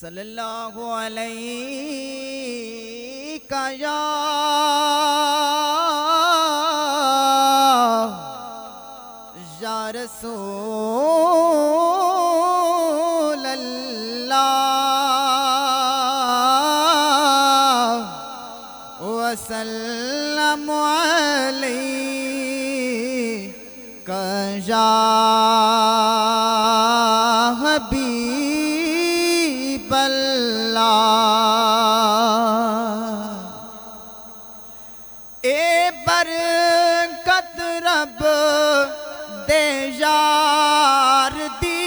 सल्लल्लाहु अलैका या रसूल अल्लाह वसल्लम अलैका या हबीब अल्लाह। ए बरकत रब दे यार दी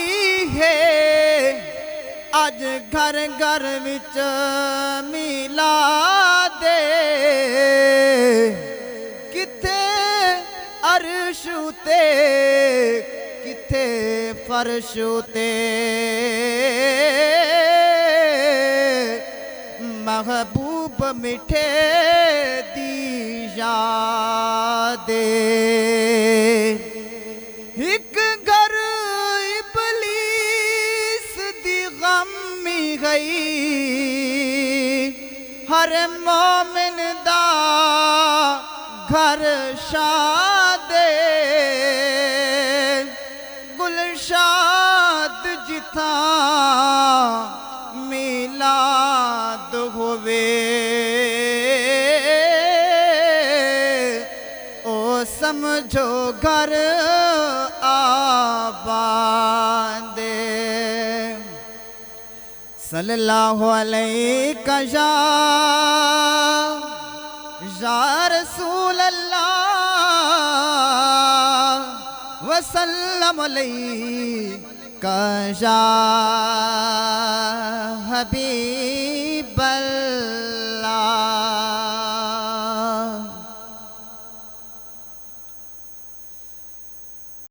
है, अज घर घर विच मिला दे। किथे अर्श उते किथे फर्श उते महबूब मिठे दी यादे। एक घर इबलीस दी गमी गई, हर मोमिन दा घर शादे। गुलशाद जिथा मिलाद होवे, ओ समझो घर आबादे। सल्लल्लाहु अलैका या रसूल अल्लाह वसल्लम अलैका या हबीब